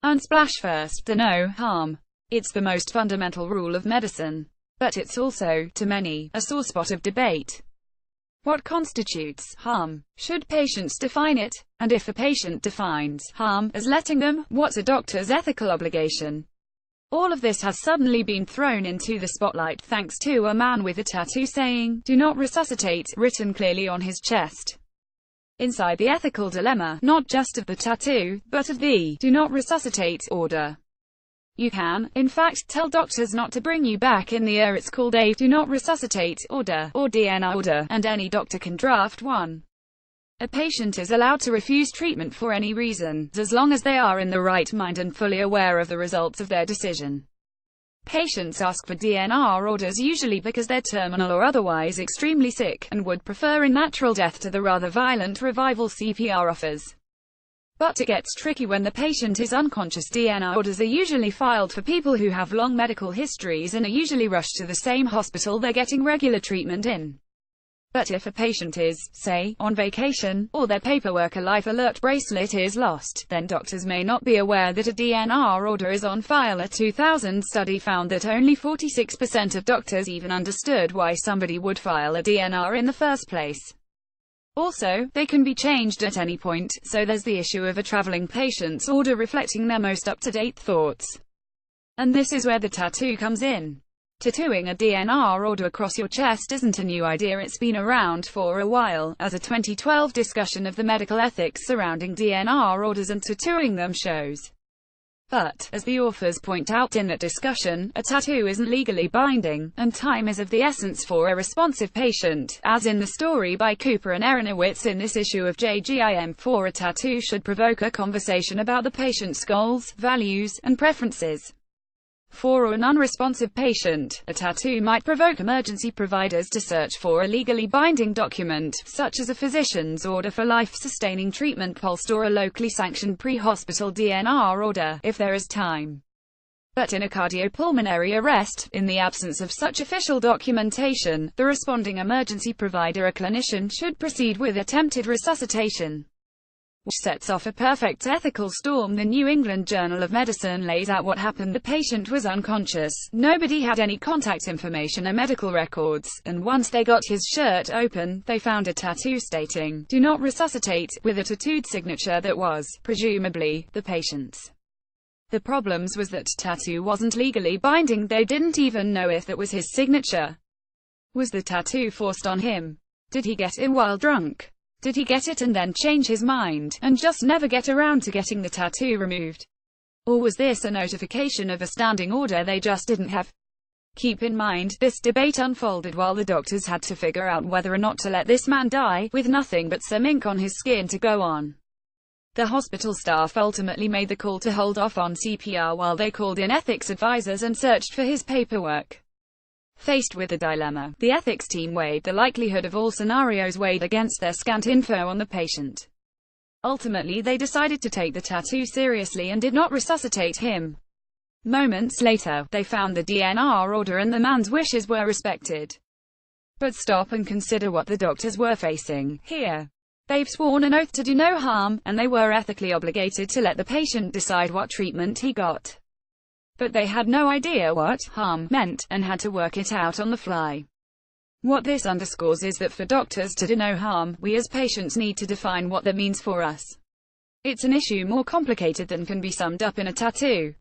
Unsplash first, do no harm. It's the most fundamental rule of medicine. But it's also, to many, a sore spot of debate. What constitutes harm? Should patients define it? And if a patient defines harm as letting them, what's a doctor's ethical obligation? All of this has suddenly been thrown into the spotlight thanks to a man with a tattoo saying, "Do not resuscitate," written clearly on his chest. Inside the ethical dilemma, not just of the tattoo, but of the "do not resuscitate" order. You can, in fact, tell doctors not to bring you back in the air. It's called a "do not resuscitate" order, or DNR order, and any doctor can draft one. A patient is allowed to refuse treatment for any reason, as long as they are in the right mind and fully aware of the results of their decision. Patients ask for DNR orders usually because they're terminal or otherwise extremely sick, and would prefer a natural death to the rather violent revival CPR offers. But it gets tricky when the patient is unconscious. DNR orders are usually filed for people who have long medical histories and are usually rushed to the same hospital they're getting regular treatment in. But if a patient is, say, on vacation, or their paperwork or life alert bracelet is lost, then doctors may not be aware that a DNR order is on file. A 2000 study found that only 46% of doctors even understood why somebody would file a DNR in the first place. Also, they can be changed at any point, so there's the issue of a traveling patient's order reflecting their most up-to-date thoughts. And this is where the tattoo comes in. Tattooing a DNR order across your chest isn't a new idea. It's been around for a while, as a 2012 discussion of the medical ethics surrounding DNR orders and tattooing them shows. But, as the authors point out in that discussion, a tattoo isn't legally binding, and time is of the essence for a responsive patient, as in the story by Cooper and Aronowitz in this issue of JGIM. A tattoo should provoke a conversation about the patient's goals, values, and preferences. For an unresponsive patient, a tattoo might provoke emergency providers to search for a legally binding document, such as a physician's order for life-sustaining treatment pulsed or a locally sanctioned pre-hospital DNR order, if there is time. But in a cardiopulmonary arrest, in the absence of such official documentation, the responding emergency provider or clinician should proceed with attempted resuscitation, which sets off a perfect ethical storm. The New England Journal of Medicine lays out what happened. The patient was unconscious, nobody had any contact information or medical records, and once they got his shirt open, they found a tattoo stating, "Do not resuscitate," with a tattooed signature that was, presumably, the patient's. The problems was that tattoo wasn't legally binding. They didn't even know if that was his signature. Was the tattoo forced on him? Did he get it while drunk? Did he get it and then change his mind, and just never get around to getting the tattoo removed? Or was this a notification of a standing order they just didn't have? Keep in mind, this debate unfolded while the doctors had to figure out whether or not to let this man die, with nothing but some ink on his skin to go on. The hospital staff ultimately made the call to hold off on CPR while they called in ethics advisors and searched for his paperwork. Faced with the dilemma, the ethics team weighed the likelihood of all scenarios weighed against their scant info on the patient. Ultimately they decided to take the tattoo seriously and did not resuscitate him. Moments later, they found the DNR order and the man's wishes were respected. But stop and consider what the doctors were facing here. They've sworn an oath to do no harm, and they were ethically obligated to let the patient decide what treatment he got. But they had no idea what harm meant, and had to work it out on the fly. What this underscores is that for doctors to do no harm, we as patients need to define what that means for us. It's an issue more complicated than can be summed up in a tattoo.